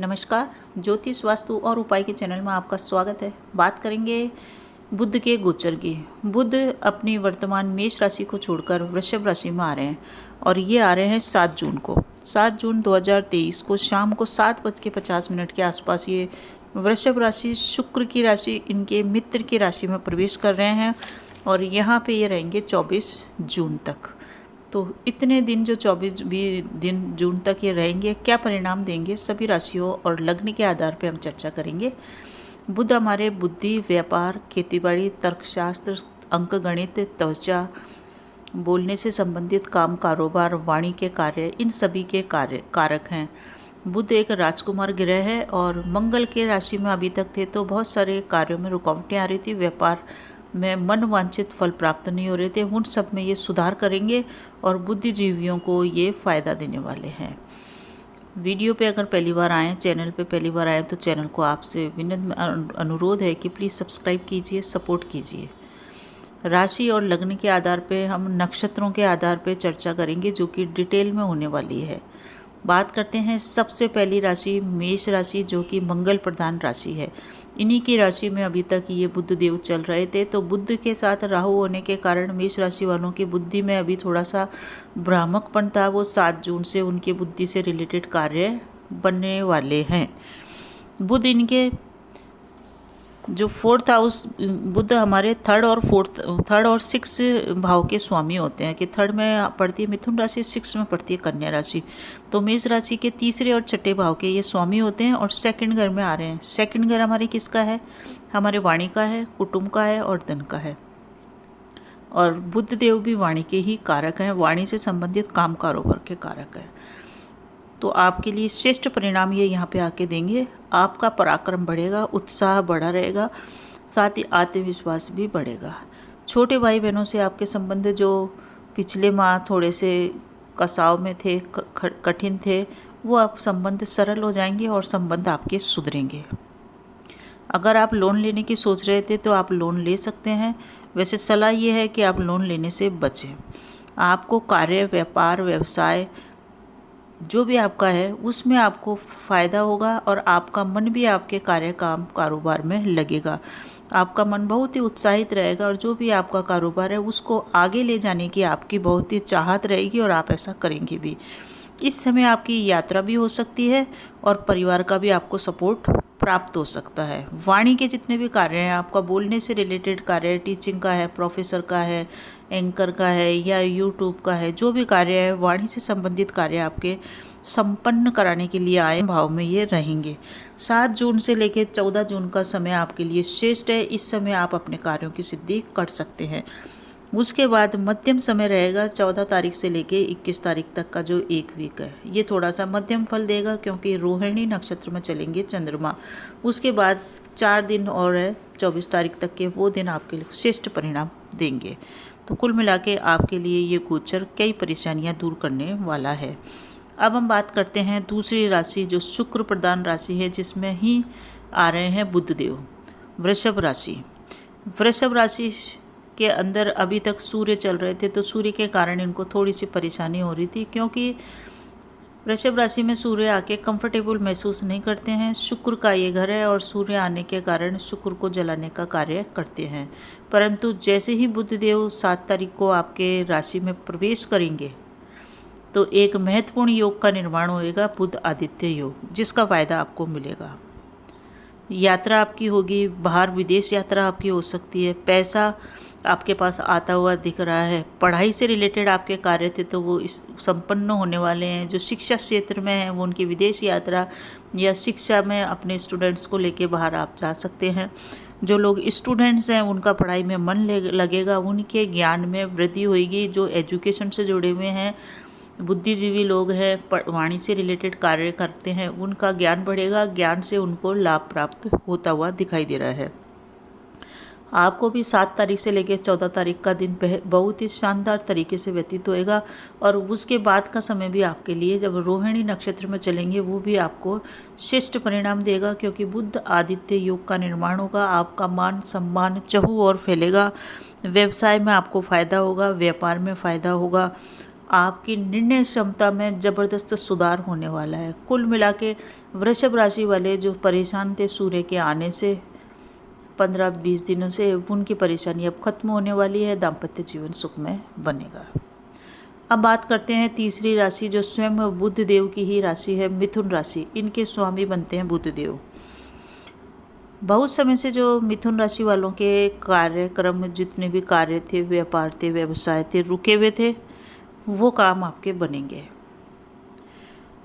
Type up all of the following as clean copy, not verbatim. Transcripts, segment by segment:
नमस्कार। ज्योतिष वास्तु और उपाय के चैनल में आपका स्वागत है। बात करेंगे बुध के गोचर की। बुध अपनी वर्तमान मेष राशि को छोड़कर वृषभ राशि में आ रहे हैं और ये आ रहे हैं 7 जून को। 7 जून 2023 को शाम को 7:50 के आसपास ये वृषभ राशि शुक्र की राशि इनके मित्र की राशि में प्रवेश कर रहे हैं और यहाँ पे ये रहेंगे 24 जून तक। तो इतने दिन जो 24 दिन जून तक ये रहेंगे, क्या परिणाम देंगे, सभी राशियों और लग्न के आधार पर हम चर्चा करेंगे। बुध हमारे बुद्धि, व्यापार, खेतीबाड़ी, तर्कशास्त्र, अंकगणित, त्वचा, बोलने से संबंधित काम, कारोबार, वाणी के कार्य, इन सभी के कारक हैं। बुध एक राजकुमार ग्रह है और मंगल के राशि में अभी तक थे तो बहुत सारे कार्यों में रुकावटें आ रही थी, व्यापार में मन वांछित फल प्राप्त नहीं हो रहे थे, उन सब में ये सुधार करेंगे और बुद्धिजीवियों को ये फ़ायदा देने वाले हैं। वीडियो पे अगर पहली बार आएँ, चैनल पे पहली बार आएँ तो चैनल को आपसे विनम्र अनुरोध है कि प्लीज़ सब्सक्राइब कीजिए, सपोर्ट कीजिए। राशि और लग्न के आधार पे हम नक्षत्रों के आधार पे चर्चा करेंगे जो कि डिटेल में होने वाली है। बात करते हैं सबसे पहली राशि मेष राशि, जो कि मंगल प्रधान राशि है। इन्हीं की राशि में अभी तक ये बुध देव चल रहे थे, तो बुध के साथ राहु होने के कारण मेष राशि वालों की बुद्धि में अभी थोड़ा सा भ्रामकपन था। वो 7 जून से उनकी बुद्धि से रिलेटेड कार्य बनने वाले हैं। बुध इनके जो 4th हाउस, बुध हमारे 3rd और 6 भाव के स्वामी होते हैं कि 3rd में पड़ती है मिथुन राशि, 6 में पड़ती है कन्या राशि। तो मेष राशि के 3रे और 6ठे भाव के ये स्वामी होते हैं और 2nd घर में आ रहे हैं। 2nd घर हमारे किसका है? हमारे वाणी का है, कुटुंब का है और धन का है। और बुध देव भी वाणी के ही कारक हैं, वाणी से संबंधित काम कारोबार के कारक हैं। तो आपके लिए श्रेष्ठ परिणाम ये यहाँ पे आके देंगे। आपका पराक्रम बढ़ेगा, उत्साह बढ़ा रहेगा, साथ ही आत्मविश्वास भी बढ़ेगा। छोटे भाई बहनों से आपके संबंध जो पिछले माह थोड़े से कसाव में थे, कठिन थे, वो आप संबंध सरल हो जाएंगे और संबंध आपके सुधरेंगे। अगर आप लोन लेने की सोच रहे थे तो आप लोन ले सकते हैं। वैसे सलाह ये है कि आप लोन लेने से बचें। आपको कार्य, व्यापार, व्यवसाय जो भी आपका है उसमें आपको फ़ायदा होगा और आपका मन भी आपके कार्य, काम, कारोबार में लगेगा। आपका मन बहुत ही उत्साहित रहेगा और जो भी आपका कारोबार है उसको आगे ले जाने की आपकी बहुत ही चाहत रहेगी और आप ऐसा करेंगे भी। इस समय आपकी यात्रा भी हो सकती है और परिवार का भी आपको सपोर्ट प्राप्त हो सकता है। वाणी के जितने भी कार्य हैं, आपका बोलने से रिलेटेड कार्य, टीचिंग का है, प्रोफेसर का है, एंकर का है या यूट्यूब का है, जो भी कार्य है वाणी से संबंधित कार्य आपके संपन्न कराने के लिए आए भाव में ये रहेंगे। 7 जून से लेकर 14 जून का समय आपके लिए श्रेष्ठ है। इस समय आप अपने कार्यों की सिद्धि कर सकते हैं। उसके बाद मध्यम समय रहेगा 14 तारीख से लेके 21 तारीख तक का जो 1 वीक है, ये थोड़ा सा मध्यम फल देगा क्योंकि रोहिणी नक्षत्र में चलेंगे चंद्रमा। उसके बाद 4 दिन और है 24 तारीख तक के, वो दिन आपके लिए श्रेष्ठ परिणाम देंगे। तो कुल मिला के आपके लिए ये गोचर कई परेशानियां दूर करने वाला है। अब हम बात करते हैं दूसरी राशि जो शुक्र प्रधान राशि है, जिसमें ही आ रहे हैं बुधदेव, वृषभ राशि। वृषभ राशि के अंदर अभी तक सूर्य चल रहे थे, तो सूर्य के कारण इनको थोड़ी सी परेशानी हो रही थी क्योंकि वृषभ राशि में सूर्य आके कंफर्टेबल महसूस नहीं करते हैं। शुक्र का ये घर है और सूर्य आने के कारण शुक्र को जलाने का कार्य करते हैं। परंतु जैसे ही बुधदेव 7 तारीख को आपके राशि में प्रवेश करेंगे तो एक महत्वपूर्ण योग का निर्माण होएगा, बुध आदित्य योग, जिसका फ़ायदा आपको मिलेगा। यात्रा आपकी होगी, बाहर विदेश यात्रा आपकी हो सकती है, पैसा आपके पास आता हुआ दिख रहा है। पढ़ाई से रिलेटेड आपके कार्य थे तो वो इस संपन्न होने वाले हैं। जो शिक्षा क्षेत्र में हैं वो उनकी विदेश यात्रा या शिक्षा में अपने स्टूडेंट्स को लेके बाहर आप जा सकते हैं। जो लोग स्टूडेंट्स हैं उनका पढ़ाई में मन लगेगा, उनके ज्ञान में वृद्धि होगी। जो एजुकेशन से जुड़े हुए हैं, बुद्धिजीवी लोग हैं, वाणी से रिलेटेड कार्य करते हैं, उनका ज्ञान बढ़ेगा, ज्ञान से उनको लाभ प्राप्त होता हुआ दिखाई दे रहा है। आपको भी 7 तारीख से लेकर 14 तारीख का दिन बहुत ही शानदार तरीके से व्यतीत होएगा और उसके बाद का समय भी आपके लिए जब रोहिणी नक्षत्र में चलेंगे वो भी आपको श्रेष्ठ परिणाम देगा क्योंकि बुध आदित्य योग का निर्माण होगा। आपका मान सम्मान चहु और फैलेगा। व्यवसाय में आपको फ़ायदा होगा, व्यापार में फ़ायदा होगा। आपकी निर्णय क्षमता में ज़बरदस्त सुधार होने वाला है। कुल मिला के वृषभ राशि वाले जो परेशान थे सूर्य के आने से 15-20 दिनों से, उनकी परेशानी अब खत्म होने वाली है। दाम्पत्य जीवन सुखमय बनेगा। अब बात करते हैं तीसरी राशि जो स्वयं बुध देव की ही राशि है, मिथुन राशि। इनके स्वामी बनते हैं बुध देव। बहुत समय से जो मिथुन राशि वालों के कार्यक्रम, जितने भी कार्य थे, व्यापार थे, व्यवसाय थे, रुके हुए थे, वो काम आपके बनेंगे।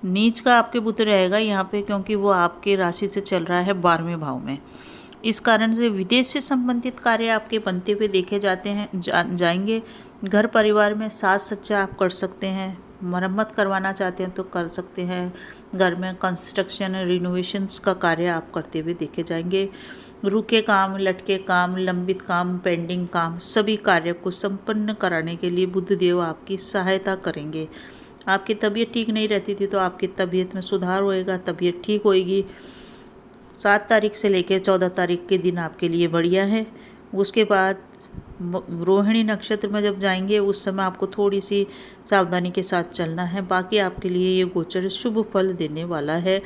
नीच का आपके बुध रहेगा यहाँ पे, क्योंकि वो आपके राशि से चल रहा है 12वें भाव में। इस कारण से विदेश से संबंधित कार्य आपके बनते हुए देखे जाते हैं, जाएंगे। घर परिवार में साज सज्जा आप कर सकते हैं। मरम्मत करवाना चाहते हैं तो कर सकते हैं। घर में कंस्ट्रक्शन, रिनोवेशंस का कार्य आप करते हुए देखे जाएंगे। रुके काम, लटके काम, लंबित काम, पेंडिंग काम, सभी कार्य को संपन्न कराने के लिए बुध देव आपकी सहायता करेंगे। आपकी तबीयत ठीक नहीं रहती थी तो आपकी तबीयत में सुधार होएगा, तबीयत ठीक होएगी। 7 तारीख से लेकर 14 तारीख के दिन आपके लिए बढ़िया है। उसके बाद रोहिणी नक्षत्र में जब जाएंगे उस समय आपको थोड़ी सी सावधानी के साथ चलना है। बाकी आपके लिए ये गोचर शुभ फल देने वाला है।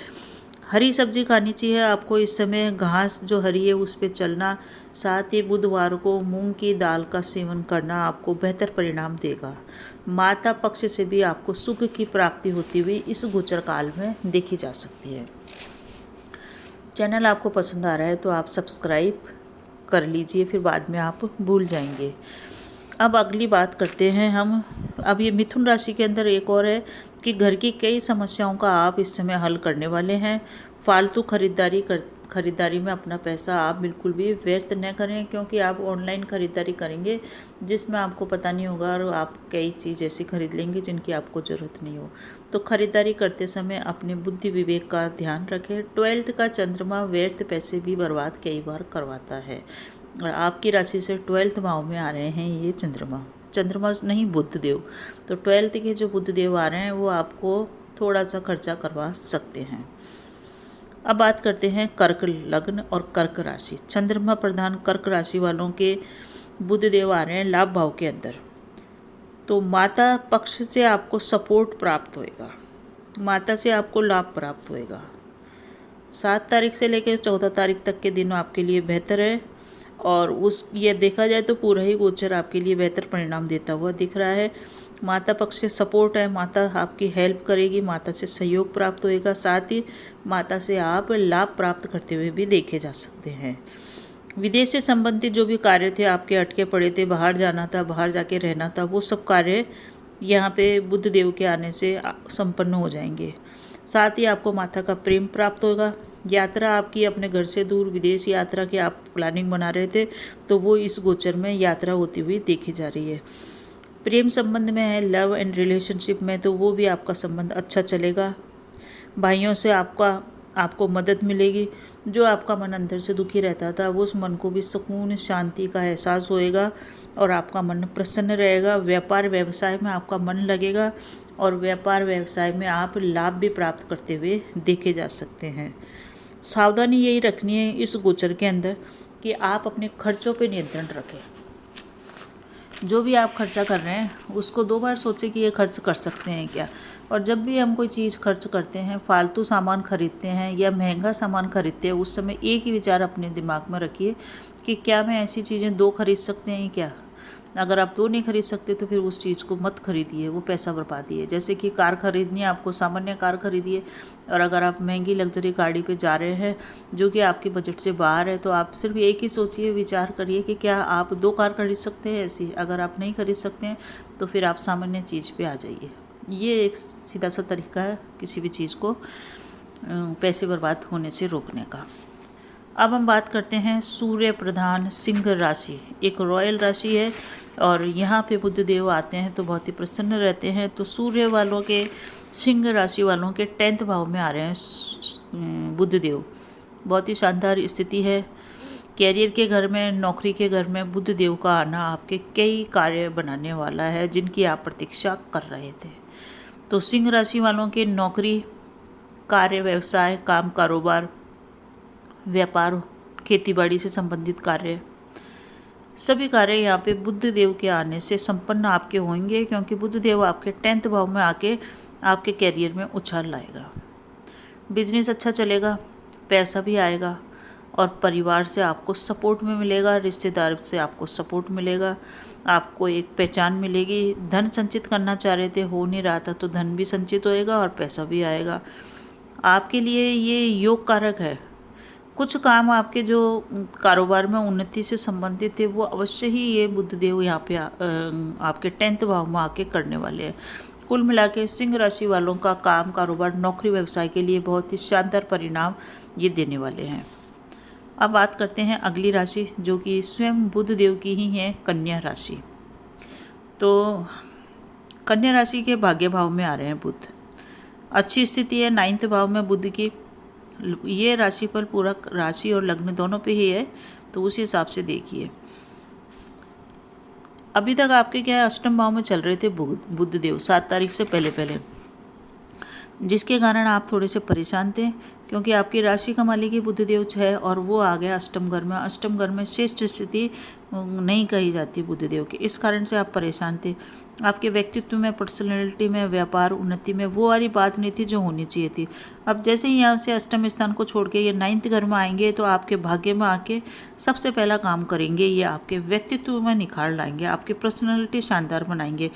हरी सब्जी खानी चाहिए आपको इस समय, घास जो हरी है उस पर चलना। साथ ही बुधवार को मूंग की दाल का सेवन करना आपको बेहतर परिणाम देगा। माता पक्ष से भी आपको सुख की प्राप्ति होती हुई इस गोचर काल में देखी जा सकती है। चैनल आपको पसंद आ रहा है तो आप सब्सक्राइब कर लीजिए, फिर बाद में आप भूल जाएंगे। अब अगली बात करते हैं हम। अब ये मिथुन राशि के अंदर एक और है कि घर की कई समस्याओं का आप इस समय हल करने वाले हैं। फालतू खरीदारी में अपना पैसा आप बिल्कुल भी व्यर्थ न करें, क्योंकि आप ऑनलाइन खरीदारी करेंगे जिसमें आपको पता नहीं होगा और आप कई चीज़ ऐसी खरीद लेंगे जिनकी आपको ज़रूरत नहीं हो। तो खरीदारी करते समय अपने बुद्धि विवेक का ध्यान रखें। 12th का चंद्रमा व्यर्थ पैसे भी बर्बाद कई बार करवाता है, और आपकी राशि से 12th भाव में आ रहे हैं ये चंद्रमा नहीं बुध देव। तो 12th के जो बुध देव आ रहे हैं वो आपको थोड़ा सा खर्चा करवा सकते हैं। अब बात करते हैं कर्क लग्न और कर्क राशि। चंद्रमा प्रधान कर्क राशि वालों के बुध देव आ रहे हैं लाभ भाव के अंदर। तो माता पक्ष से आपको सपोर्ट प्राप्त होएगा, माता से आपको लाभ प्राप्त होएगा। 7 तारीख से लेकर 14 तारीख तक के दिन आपके लिए बेहतर है, और ये देखा जाए तो पूरा ही गोचर आपके लिए बेहतर परिणाम देता हुआ दिख रहा है। माता पक्ष से सपोर्ट है, माता आपकी हेल्प करेगी, माता से सहयोग प्राप्त होएगा। साथ ही माता से आप लाभ प्राप्त करते हुए भी देखे जा सकते हैं। विदेश से संबंधित जो भी कार्य थे आपके अटके पड़े थे, बाहर जाना था, बाहर जाके रहना था, वो सब कार्य यहाँ पे बुध देव के आने से संपन्न हो जाएंगे। साथ ही आपको माता का प्रेम प्राप्त होगा। यात्रा आपकी अपने घर से दूर, विदेश यात्रा की आप प्लानिंग बना रहे थे तो वो इस गोचर में यात्रा होती हुई देखी जा रही है। प्रेम संबंध में है, लव एंड रिलेशनशिप में, तो वो भी आपका संबंध अच्छा चलेगा। भाइयों से आपको मदद मिलेगी। जो आपका मन अंदर से दुखी रहता था वो उस मन को भी सुकून, शांति का एहसास होएगा और आपका मन प्रसन्न रहेगा। व्यापार व्यवसाय में आपका मन लगेगा और व्यापार व्यवसाय में आप लाभ भी प्राप्त करते हुए देखे जा सकते हैं। सावधानी यही रखनी है इस गोचर के अंदर कि आप अपने खर्चों पे नियंत्रण रखें। जो भी आप खर्चा कर रहे हैं उसको 2 बार सोचें कि ये खर्च कर सकते हैं क्या। और जब भी हम कोई चीज़ खर्च करते हैं, फालतू सामान खरीदते हैं या महंगा सामान खरीदते हैं, उस समय एक ही विचार अपने दिमाग में रखिए कि क्या मैं ऐसी चीज़ें 2 खरीद सकते हैं क्या। अगर आप 2 नहीं खरीद सकते तो फिर उस चीज़ को मत खरीदिए, वो पैसा बर्बादी है। जैसे कि कार खरीदनी है आपको, सामान्य कार खरीदिए, और अगर आप महंगी लग्जरी गाड़ी पे जा रहे हैं जो कि आपके बजट से बाहर है तो आप सिर्फ एक ही सोचिए, विचार करिए कि क्या आप 2 कार खरीद सकते हैं ऐसी। अगर आप नहीं खरीद सकते हैं तो फिर आप सामान्य चीज़ पे आ जाइए। ये एक सीधा सा तरीका है किसी भी चीज़ को पैसे बर्बाद होने से रोकने का। अब हम बात करते हैं सूर्य प्रधान सिंह राशि। एक रॉयल राशि है और यहाँ पे बुध देव आते हैं तो बहुत ही प्रसन्न रहते हैं। तो सूर्य वालों के, सिंह राशि वालों के 10th भाव में आ रहे हैं बुध देव। बहुत ही शानदार स्थिति है। कैरियर के घर में, नौकरी के घर में बुध देव का आना आपके कई कार्य बनाने वाला है जिनकी आप प्रतीक्षा कर रहे थे। तो सिंह राशि वालों के नौकरी, कार्य, व्यवसाय, काम, कारोबार, व्यापार, खेतीबाड़ी से संबंधित कार्य, सभी कार्य यहाँ पे बुध देव के आने से संपन्न आपके होंगे, क्योंकि बुध देव आपके 10th भाव में आके आपके कैरियर में उछाल लाएगा। बिजनेस अच्छा चलेगा, पैसा भी आएगा और परिवार से आपको सपोर्ट में मिलेगा, रिश्तेदार से आपको सपोर्ट मिलेगा, आपको एक पहचान मिलेगी। धन संचित करना चाह रहे थे, हो नहीं रहा था, तो धन भी संचित होएगा और पैसा भी आएगा। आपके लिए ये योग कारक है। कुछ काम आपके जो कारोबार में उन्नति से संबंधित थे वो अवश्य ही ये बुध देव यहाँ पे आपके 10th भाव में आके करने वाले हैं। कुल मिला के सिंह राशि वालों का काम, कारोबार, नौकरी, व्यवसाय के लिए बहुत ही शानदार परिणाम ये देने वाले हैं। अब बात करते हैं अगली राशि, जो कि स्वयं बुध देव की ही है, कन्या राशि। तो कन्या राशि के भाग्य भाव में आ रहे हैं बुध। अच्छी स्थिति है 9th भाव में बुध की। ये राशि पर पूरा राशि और लग्न दोनों पे ही है, तो उस हिसाब से देखिए। अभी तक आपके क्या है, अष्टम भाव में चल रहे थे बुध देव 7 तारीख से पहले, जिसके कारण आप थोड़े से परेशान थे, क्योंकि आपकी राशि का मालिक ही बुध देव है और वो आ गया अष्टम घर में। अष्टम घर में श्रेष्ठ स्थिति नहीं कही जाती बुध देव की, इस कारण से आप परेशान थे। आपके व्यक्तित्व में, पर्सनैलिटी में, व्यापार, उन्नति में वो वाली बात नहीं थी जो होनी चाहिए थी। अब जैसे ही यहाँ से अष्टम स्थान को छोड़ के ये 9th घर में आएंगे, तो आपके भाग्य में आके सबसे पहला काम करेंगे, ये आपके व्यक्तित्व में निखार लाएंगे, आपकी पर्सनैलिटी शानदार बनाएंगे।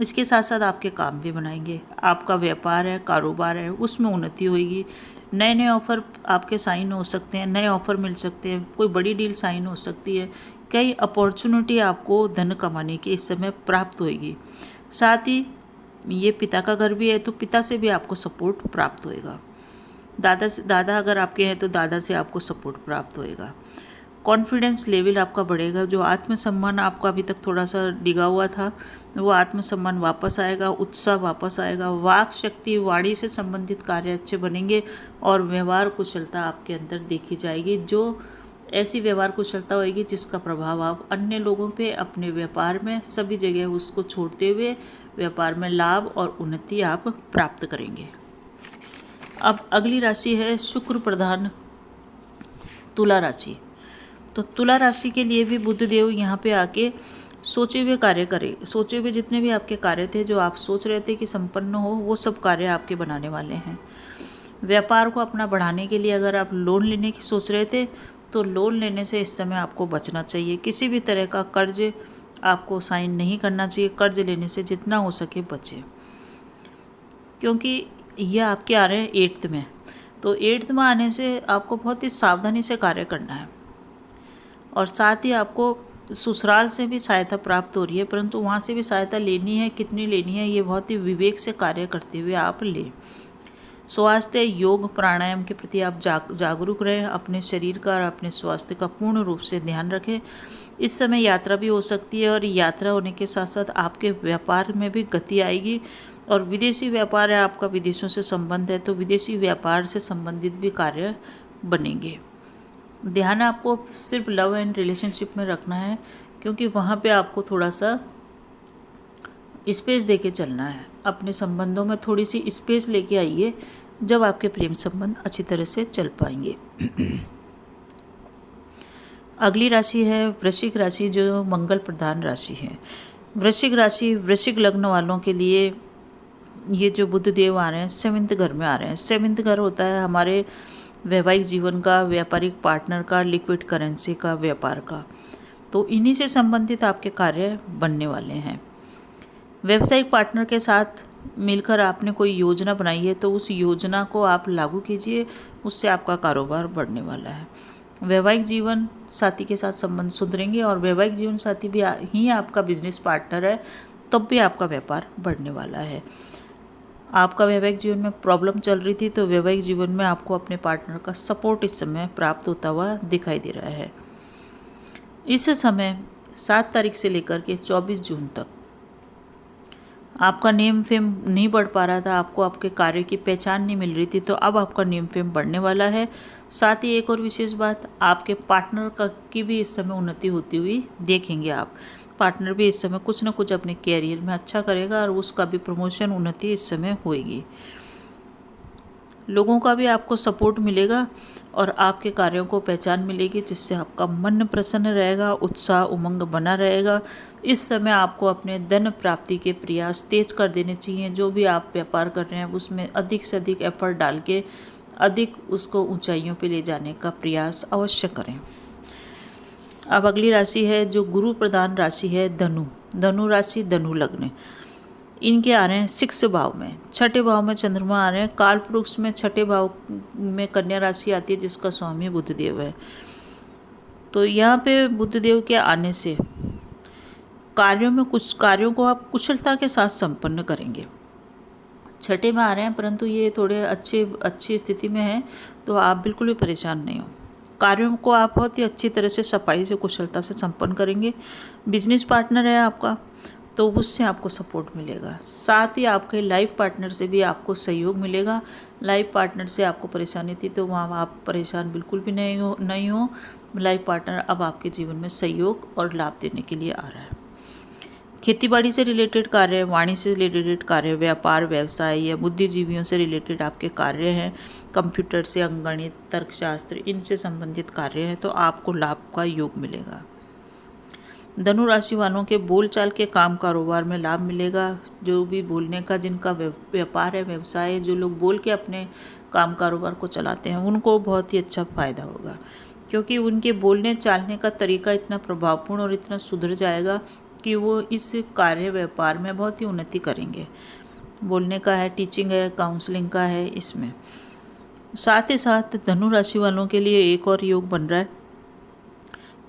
इसके साथ साथ आपके काम भी बनाएंगे। आपका व्यापार है, कारोबार है, उसमें उन्नति होगी। नए नए ऑफ़र आपके साइन हो सकते हैं, नए ऑफ़र मिल सकते हैं, कोई बड़ी डील साइन हो सकती है। कई अपॉर्चुनिटी आपको धन कमाने की इस समय प्राप्त होगी। साथ ही ये पिता का घर भी है, तो पिता से भी आपको सपोर्ट प्राप्त होएगा। दादा अगर आपके हैं तो दादा से आपको सपोर्ट प्राप्त होएगा। कॉन्फिडेंस लेवल आपका बढ़ेगा। जो आत्मसम्मान आपका अभी तक थोड़ा सा डिगा हुआ था, वो आत्मसम्मान वापस आएगा, उत्साह वापस आएगा। वाक शक्ति, वाणी से संबंधित कार्य अच्छे बनेंगे और व्यवहार कुशलता आपके अंदर देखी जाएगी, जो ऐसी व्यवहार कुशलता होगी जिसका प्रभाव आप अन्य लोगों पे, अपने व्यापार में, सभी जगह उसको छोड़ते हुए व्यापार में लाभ और उन्नति आप प्राप्त करेंगे। अब अगली राशि है शुक्र प्रधान तुला राशि। तो तुला राशि के लिए भी बुध देव यहाँ पे आके सोचे हुए कार्य करें। सोचे हुए जितने भी आपके कार्य थे, जो आप सोच रहे थे कि संपन्न हो, वो सब कार्य आपके बनाने वाले हैं। व्यापार को अपना बढ़ाने के लिए अगर आप लोन लेने की सोच रहे थे, तो लोन लेने से इस समय आपको बचना चाहिए। किसी भी तरह का कर्ज आपको साइन नहीं करना चाहिए। कर्ज लेने से जितना हो सके बचें, क्योंकि ये आपके आ रहे हैं 8th में। तो 8th में आने से आपको बहुत ही सावधानी से कार्य करना है, और साथ ही आपको ससुराल से भी सहायता प्राप्त हो रही है, परंतु वहाँ से भी सहायता लेनी है, कितनी लेनी है, ये बहुत ही विवेक से कार्य करते हुए आप लें। स्वास्थ्य, योग, प्राणायाम के प्रति आप जागरूक रहें। अपने शरीर का और अपने स्वास्थ्य का पूर्ण रूप से ध्यान रखें। इस समय यात्रा भी हो सकती है, और यात्रा होने के साथ साथ आपके व्यापार में भी गति आएगी। और विदेशी व्यापार है आपका, विदेशों से संबंध है, तो विदेशी व्यापार से संबंधित भी कार्य बनेंगे। ध्यान आपको सिर्फ लव एंड रिलेशनशिप में रखना है, क्योंकि वहाँ पे आपको थोड़ा सा स्पेस देके चलना है। अपने संबंधों में थोड़ी सी स्पेस लेके आइए, जब आपके प्रेम संबंध अच्छी तरह से चल पाएंगे। अगली राशि है वृश्चिक राशि, जो मंगल प्रधान राशि है। वृश्चिक राशि, वृश्चिक लग्न वालों के लिए ये जो बुध देव आ रहे हैं 7th घर में आ रहे हैं। 7th घर होता है हमारे वैवाहिक जीवन का, व्यापारिक पार्टनर का, लिक्विड करेंसी का, व्यापार का। तो इन्हीं से संबंधित आपके कार्य बनने वाले हैं। व्यावसायिक पार्टनर के साथ मिलकर आपने कोई योजना बनाई है, तो उस योजना को आप लागू कीजिए, उससे आपका कारोबार बढ़ने वाला है। वैवाहिक जीवन साथी के साथ संबंध सुधरेंगे, और वैवाहिक जीवन साथी भी ही आपका बिजनेस पार्टनर है, तब भी आपका व्यापार बढ़ने वाला है। आपका वैवाहिक जीवन में प्रॉब्लम चल रही थी, तो वैवाहिक जीवन में आपको अपने पार्टनर का सपोर्ट इस समय प्राप्त होता हुआ दिखाई दे रहा है। इस समय 7 तारीख से लेकर के 24 जून तक आपका नेम फेम नहीं बढ़ पा रहा था, आपको आपके कार्य की पहचान नहीं मिल रही थी, तो अब आपका नेम फेम बढ़ने वाला है। साथ ही एक और विशेष बात, आपके पार्टनर की भी इस समय उन्नति होती हुई देखेंगे आप। पार्टनर भी इस समय कुछ ना कुछ अपने कैरियर में अच्छा करेगा, और उसका भी प्रमोशन, उन्नति इस समय होएगी। लोगों का भी आपको सपोर्ट मिलेगा और आपके कार्यों को पहचान मिलेगी, जिससे आपका मन प्रसन्न रहेगा, उत्साह उमंग बना रहेगा। इस समय आपको अपने धन प्राप्ति के प्रयास तेज कर देने चाहिए। जो भी आप व्यापार कर रहे हैं उसमें अधिक से अधिक एफर्ट डाल के अधिक उसको ऊंचाइयों पे ले जाने का प्रयास अवश्य करें। अब अगली राशि है जो गुरु प्रधान राशि है धनु। धनु राशि, धनु लग्न। इनके आ रहे हैं 6 भाव में, 6ठे भाव में चंद्रमा आ रहे हैं। काल पुरुष में 6ठे भाव में कन्या राशि आती है जिसका स्वामी बुधदेव है। तो यहाँ पे बुधदेव के आने से कुछ कार्यों को आप कुशलता के साथ संपन्न करेंगे। 6ठे में आ रहे हैं परंतु ये थोड़े अच्छी स्थिति में है, तो आप बिल्कुल भी परेशान नहीं हो। कार्यों को आप बहुत ही अच्छी तरह से सफाई से कुशलता से संपन्न करेंगे। बिजनेस पार्टनर है आपका तो उससे आपको सपोर्ट मिलेगा। साथ ही आपके लाइफ पार्टनर से भी आपको सहयोग मिलेगा। लाइफ पार्टनर से आपको परेशानी थी तो वहाँ आप परेशान बिल्कुल भी नहीं हो। लाइफ पार्टनर अब आपके जीवन में सहयोग और लाभ देने के लिए आ रहा है। खेतीबाड़ी से रिलेटेड कार्य, वाणिज्य से रिलेटेड कार्य, व्यापार व्यवसाय या बुद्धिजीवियों से रिलेटेड आपके कार्य हैं, कंप्यूटर से, अंगणित, तर्कशास्त्र, इनसे संबंधित कार्य हैं, तो आपको लाभ का योग मिलेगा। धनु राशि वालों के बोलचाल के काम कारोबार में लाभ मिलेगा। जो भी बोलने का जिनका व्यापार है, व्यवसाय है, जो लोग बोल के अपने काम कारोबार को चलाते हैं उनको बहुत ही अच्छा फायदा होगा, क्योंकि उनके बोलने चालने का तरीका इतना प्रभावपूर्ण और इतना सुधर जाएगा कि वो इस कार्य व्यापार में बहुत ही उन्नति करेंगे। बोलने का है, टीचिंग है, काउंसलिंग का है इसमें। साथ ही साथ धनु राशि वालों के लिए एक और योग बन रहा है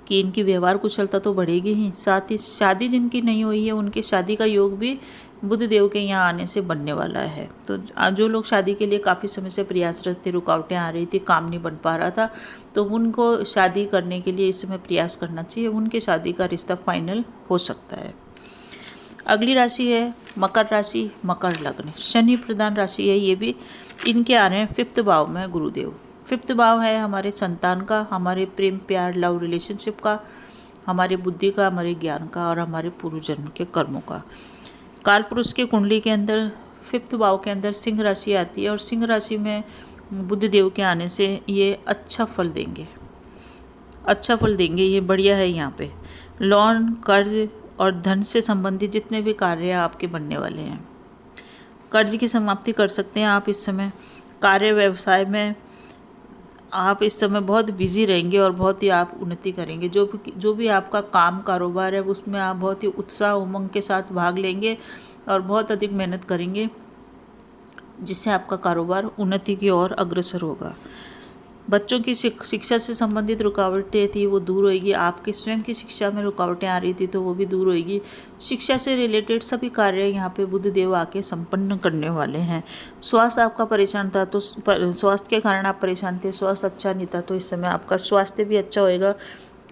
कि इनकी व्यवहार कुशलता तो बढ़ेगी ही, साथ ही शादी जिनकी नहीं हुई है उनकी शादी का योग भी बुध देव के यहाँ आने से बनने वाला है। तो जो लोग शादी के लिए काफ़ी समय से प्रयासरत थे, रुकावटें आ रही थी, काम नहीं बन पा रहा था, तो उनको शादी करने के लिए इस समय प्रयास करना चाहिए। उनके शादी का रिश्ता फाइनल हो सकता है। अगली राशि है मकर राशि, मकर लग्न। शनि प्रधान राशि है ये भी। इनके आ रहे हैं 5th भाव में गुरुदेव। 5th भाव है हमारे संतान का, हमारे प्रेम प्यार लव रिलेशनशिप का, हमारे बुद्धि का, हमारे ज्ञान का और हमारे पूर्व जन्म के कर्मों का। काल पुरुष के कुंडली के अंदर 5th भाव के अंदर सिंह राशि आती है और सिंह राशि में बुध देव के आने से ये अच्छा फल देंगे, ये बढ़िया है। यहाँ पे लोन, कर्ज और धन से संबंधित जितने भी कार्य आपके बनने वाले हैं, कर्ज की समाप्ति कर सकते हैं आप इस समय। कार्य व्यवसाय में आप इस समय बहुत बिजी रहेंगे और बहुत ही आप उन्नति करेंगे। जो भी आपका काम कारोबार है उसमें आप बहुत ही उत्साह उमंग के साथ भाग लेंगे और बहुत अधिक मेहनत करेंगे, जिससे आपका कारोबार उन्नति की ओर अग्रसर होगा। बच्चों की शिक्षा से संबंधित रुकावटें थी वो दूर होएगी। आपके स्वयं की शिक्षा में रुकावटें आ रही थी तो वो भी दूर होएगी। शिक्षा से रिलेटेड सभी कार्य यहाँ पे बुध देव आके संपन्न करने वाले हैं। स्वास्थ्य आपका परेशान था तो स्वास्थ्य के कारण आप परेशान थे, स्वास्थ्य अच्छा नहीं था, तो इस समय आपका स्वास्थ्य भी अच्छा होएगा।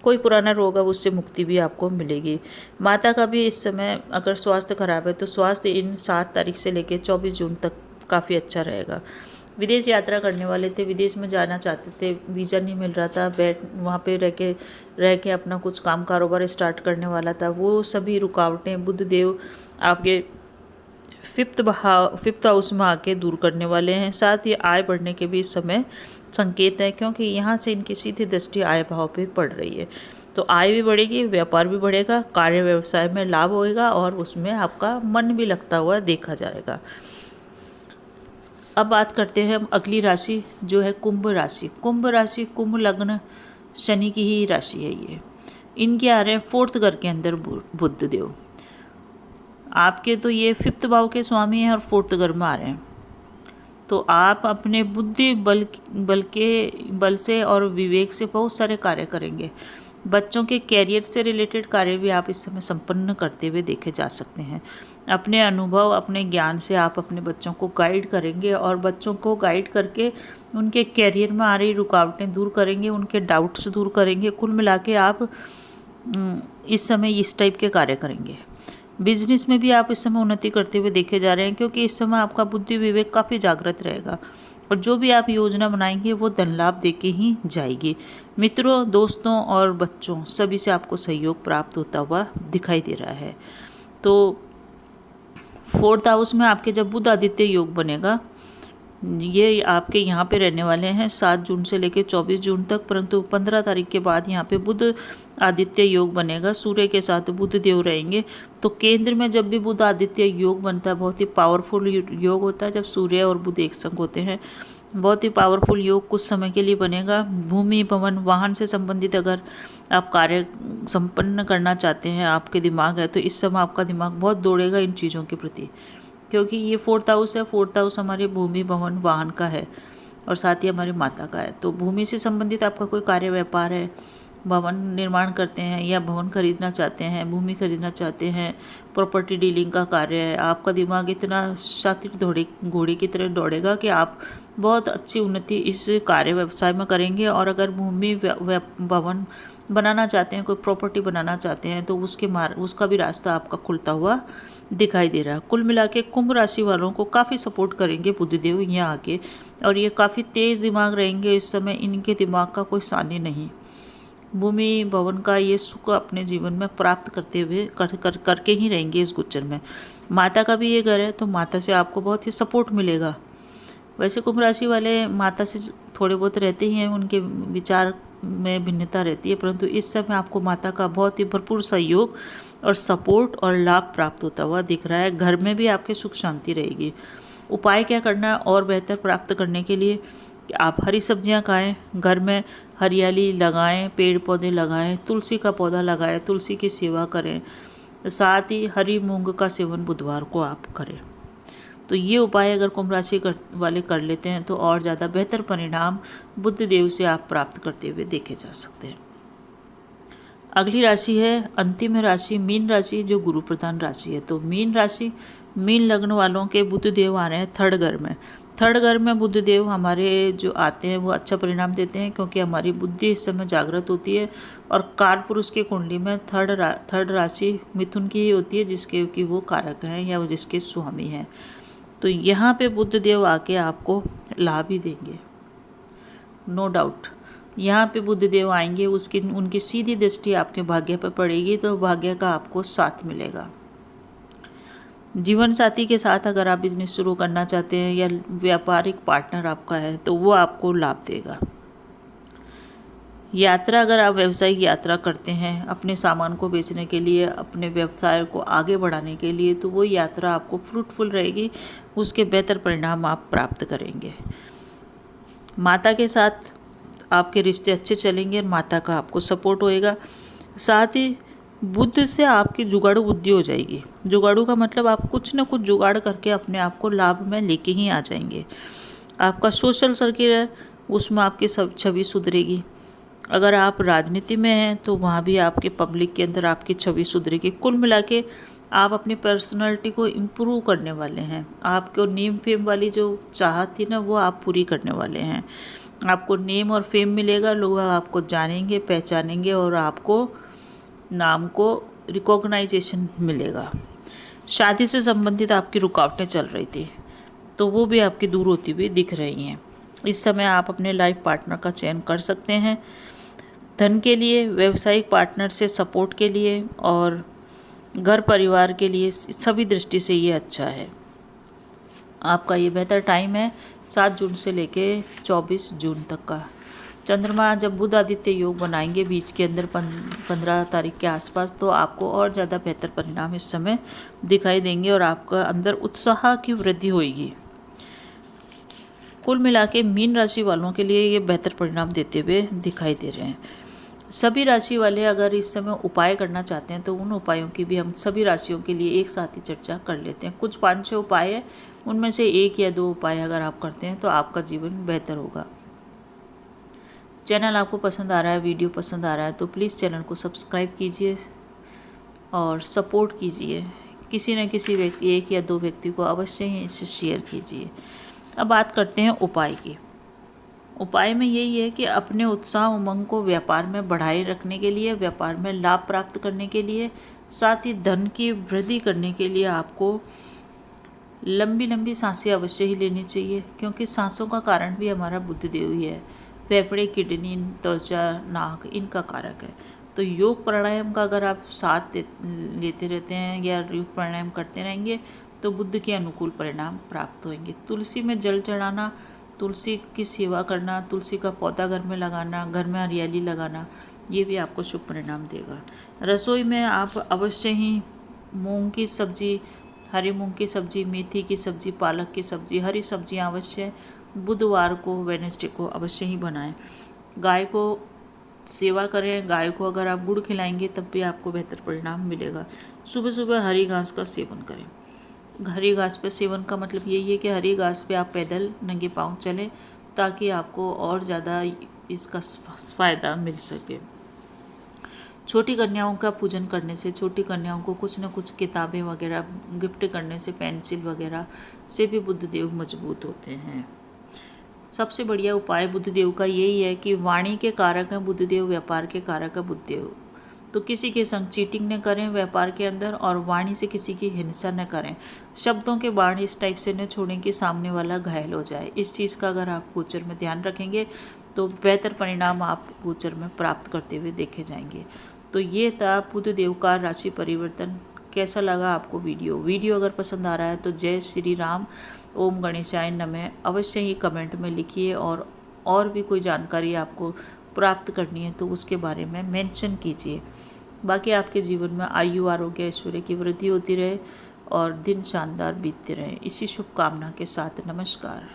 कोई पुराना रोग है उससे मुक्ति भी आपको मिलेगी। माता का भी इस समय अगर स्वास्थ्य खराब है तो स्वास्थ्य इन 7 तारीख से लेकर 24 जून तक काफ़ी अच्छा रहेगा। विदेश यात्रा करने वाले थे, विदेश में जाना चाहते थे, वीज़ा नहीं मिल रहा था, वहाँ पे रह के अपना कुछ काम कारोबार स्टार्ट करने वाला था, वो सभी रुकावटें बुध देव आपके 5th हाउस में आके दूर करने वाले हैं। साथ ही आय बढ़ने के भी इस समय संकेत है, क्योंकि यहाँ से इनकी सीधी दृष्टि आय भाव पे पड़ रही है। तो आय भी बढ़ेगी, व्यापार भी बढ़ेगा, कार्य व्यवसाय में लाभ होएगा और उसमें आपका मन भी लगता हुआ देखा जाएगा। अब बात करते हैं हम अगली राशि जो है कुंभ राशि। कुंभ राशि, कुंभ लग्न, शनि की ही राशि है ये। इनके आ रहे हैं 4th घर के अंदर बुध देव। आपके तो ये 5th भाव के स्वामी हैं और 4th घर में आ रहे हैं, तो आप अपने बुद्धि बल से और विवेक से बहुत सारे कार्य करेंगे। बच्चों के कैरियर से रिलेटेड कार्य भी आप इस समय संपन्न करते हुए देखे जा सकते हैं। अपने अनुभव, अपने ज्ञान से आप अपने बच्चों को गाइड करेंगे और बच्चों को गाइड करके उनके कैरियर में आ रही रुकावटें दूर करेंगे, उनके डाउट्स दूर करेंगे। कुल मिला के आप इस समय इस टाइप के कार्य करेंगे। बिजनेस में भी आप इस समय उन्नति करते हुए देखे जा रहे हैं, क्योंकि इस समय आपका बुद्धि विवेक काफ़ी जागृत रहेगा और जो भी आप योजना बनाएंगे वो धन लाभ देके ही जाएगी। मित्रों, दोस्तों और बच्चों सभी से आपको सहयोग प्राप्त होता हुआ दिखाई दे रहा है। तो 4th हाउस में आपके जब बुध आदित्य योग बनेगा ये आपके यहाँ पे रहने वाले हैं 7 जून से लेकर 24 जून तक, परंतु 15 तारीख के बाद यहाँ पे बुध आदित्य योग बनेगा, सूर्य के साथ बुध देव रहेंगे। तो केंद्र में जब भी बुध आदित्य योग बनता है, बहुत ही पावरफुल योग होता है जब सूर्य और बुध एक संग होते हैं। बहुत ही पावरफुल योग कुछ समय के लिए बनेगा। भूमि भवन वाहन से संबंधित अगर आप कार्य संपन्न करना चाहते हैं, आपके दिमाग है, तो इस समय आपका दिमाग बहुत दौड़ेगा इन चीज़ों के प्रति, क्योंकि ये 4th हाउस है। 4th हाउस हमारे भूमि भवन वाहन का है और साथ ही हमारी माता का है। तो भूमि से संबंधित आपका कोई कार्य व्यापार है, भवन निर्माण करते हैं या भवन खरीदना चाहते हैं, भूमि खरीदना चाहते हैं, प्रॉपर्टी डीलिंग का कार्य है, आपका दिमाग इतना शातिर घोड़े की तरह दौड़ेगा कि आप बहुत अच्छी उन्नति इस कार्य व्यवसाय में करेंगे। और अगर भूमि भवन बनाना चाहते हैं, कोई प्रॉपर्टी बनाना चाहते हैं, तो उसका भी रास्ता आपका खुलता हुआ दिखाई दे रहा है। कुल मिला के कुंभ राशि वालों को काफ़ी सपोर्ट करेंगे बुधदेव यहाँ आके, और ये काफ़ी तेज़ दिमाग रहेंगे इस समय, इनके दिमाग का कोई सानी नहीं। भूमि भवन का ये सुख अपने जीवन में प्राप्त करते हुए करके ही रहेंगे इस गोचर में। माता का भी ये घर है, तो माता से आपको बहुत ही सपोर्ट मिलेगा। वैसे कुंभ राशि वाले माता से थोड़े बहुत रहते ही हैं, उनके विचार में भिन्नता रहती है, परंतु इस समय आपको माता का बहुत ही भरपूर सहयोग और सपोर्ट और लाभ प्राप्त होता हुआ दिख रहा है। घर में भी आपके सुख शांति रहेगी। उपाय क्या करना है और बेहतर प्राप्त करने के लिए कि आप हरी सब्जियां खाएं, घर में हरियाली लगाएं, पेड़ पौधे लगाएं, तुलसी का पौधा लगाएं, तुलसी की सेवा करें, साथ ही हरी मूंग का सेवन बुधवार को आप करें। तो ये उपाय अगर कुंभ राशि वाले कर लेते हैं तो और ज़्यादा बेहतर परिणाम बुध देव से आप प्राप्त करते हुए देखे जा सकते हैं। अगली राशि है अंतिम राशि मीन राशि, जो गुरु प्रधान राशि है। तो मीन राशि, मीन लग्न वालों के बुध देव आ रहे हैं 3rd घर में। 3rd घर में बुध देव हमारे जो आते हैं वो अच्छा परिणाम देते हैं, क्योंकि हमारी बुद्धि इस समय जागृत होती है। और कालपुरुष की कुंडली में 3rd राशि मिथुन की ही होती है, जिसके कि वो कारक हैं या वो जिसके स्वामी हैं। तो यहाँ पे बुध देव आके आपको लाभ ही देंगे, नो डाउट। यहाँ पे बुध देव आएंगे, उनकी सीधी दृष्टि आपके भाग्य पर पड़ेगी, तो भाग्य का आपको साथ मिलेगा। जीवन साथी के साथ अगर आप बिजनेस शुरू करना चाहते हैं या व्यापारिक पार्टनर आपका है, तो वो आपको लाभ देगा। यात्रा, अगर आप व्यावसायिक यात्रा करते हैं अपने सामान को बेचने के लिए, अपने व्यवसाय को आगे बढ़ाने के लिए, तो वो यात्रा आपको फ्रूटफुल रहेगी, उसके बेहतर परिणाम आप प्राप्त करेंगे। माता के साथ आपके रिश्ते अच्छे चलेंगे और माता का आपको सपोर्ट होएगा। साथ ही बुद्ध से आपकी जुगाड़ू बुद्धि हो जाएगी। जुगाड़ू का मतलब आप कुछ न कुछ जुगाड़ करके अपने आप को लाभ में लेके ही आ जाएंगे। आपका सोशल सर्किल है, उसमें आपकी सब छवि सुधरेगी। अगर आप राजनीति में हैं तो वहाँ भी आपके पब्लिक के अंदर आपकी छवि सुधरेगी। कुल मिला के आप अपनी पर्सनालिटी को इम्प्रूव करने वाले हैं। आपको नेम फेम वाली जो चाहत थी ना, वो आप पूरी करने वाले हैं। आपको नेम और फेम मिलेगा, लोग आपको जानेंगे, पहचानेंगे और आपको नाम को रिकॉग्नाइजेशन मिलेगा। शादी से संबंधित आपकी रुकावटें चल रही थी, तो वो भी आपकी दूर होती हुई दिख रही हैं। इस समय आप अपने लाइफ पार्टनर का चयन कर सकते हैं। धन के लिए, व्यावसायिक पार्टनर से सपोर्ट के लिए और घर परिवार के लिए, सभी दृष्टि से ये अच्छा है। आपका ये बेहतर टाइम है 7 जून से लेके 24 जून तक का। चंद्रमा जब बुध आदित्य योग बनाएंगे बीच के अंदर 15 तारीख के आसपास, तो आपको और ज़्यादा बेहतर परिणाम इस समय दिखाई देंगे और आपका अंदर उत्साह की वृद्धि होगी। कुल मिला के मीन राशि वालों के लिए ये बेहतर परिणाम देते हुए दिखाई दे रहे हैं। सभी राशि वाले अगर इस समय उपाय करना चाहते हैं तो उन उपायों की भी हम सभी राशियों के लिए एक साथ ही चर्चा कर लेते हैं। कुछ 5-6 उपाय है, उनमें से 1 या 2 उपाय अगर आप करते हैं तो आपका जीवन बेहतर होगा। चैनल आपको पसंद आ रहा है, वीडियो पसंद आ रहा है, तो प्लीज़ चैनल को सब्सक्राइब कीजिए और सपोर्ट कीजिए। किसी न किसी 1 या 2 व्यक्ति को अवश्य ही इसे शेयर कीजिए। अब बात करते हैं उपाय की। उपाय में यही है कि अपने उत्साह उमंग को व्यापार में बढ़ाए रखने के लिए, व्यापार में लाभ प्राप्त करने के लिए, साथ ही धन की वृद्धि करने के लिए आपको लंबी लंबी सांसें अवश्य ही लेनी चाहिए, क्योंकि सांसों का कारण भी हमारा बुद्धदेव ही है। फेफड़े, किडनी, त्वचा, नाक इनका कारक है। तो योग प्राणायाम का अगर आप साथ लेते रहते हैं या योग प्राणायाम करते रहेंगे तो बुद्ध के अनुकूल परिणाम प्राप्त होंगे। तुलसी में जल चढ़ाना, तुलसी की सेवा करना, तुलसी का पौधा घर में लगाना, घर में हरियाली लगाना, ये भी आपको शुभ परिणाम देगा। रसोई में आप अवश्य ही मूंग की सब्जी, हरी मूंग की सब्जी, मेथी की सब्जी, पालक की सब्जी, हरी सब्जियां अवश्य बुधवार को, वेडनेसडे को अवश्य ही बनाएं। गाय को सेवा करें। गाय को अगर आप गुड़ खिलाएंगे तब भी आपको बेहतर परिणाम मिलेगा। सुबह सुबह हरी घास का सेवन करें। हरी घास पे सेवन का मतलब यही है कि हरी घास पे आप पैदल नंगे पांव चलें ताकि आपको और ज़्यादा इसका फ़ायदा मिल सके। छोटी कन्याओं का पूजन करने से, छोटी कन्याओं को कुछ न कुछ किताबें वगैरह गिफ्ट करने से, पेंसिल वगैरह से भी बुद्ध देव मजबूत होते हैं। सबसे बढ़िया उपाय बुद्ध देव का यही है कि वाणी के कारक हैं बुद्ध देव, व्यापार के कारक है बुद्ध देव। तो किसी के संग चीटिंग न करें व्यापार के अंदर, और वाणी से किसी की हिंसा न करें। शब्दों के बाण इस टाइप से न छोड़ें कि सामने वाला घायल हो जाए। इस चीज़ का अगर आप गोचर में ध्यान रखेंगे तो बेहतर परिणाम आप गोचर में प्राप्त करते हुए देखे जाएंगे। तो ये था बुद्ध देव का राशि परिवर्तन। कैसा लगा आपको वीडियो अगर पसंद आ रहा है तो जय श्री राम, ओम गणेशाय नमः अवश्य ही कमेंट में लिखिए। और भी कोई जानकारी आपको प्राप्त करनी है तो उसके बारे में मेंशन कीजिए। बाकी आपके जीवन में आयु, आरोग्य, ऐश्वर्य की वृद्धि होती रहे और दिन शानदार बीतते रहे। इसी शुभकामना के साथ नमस्कार।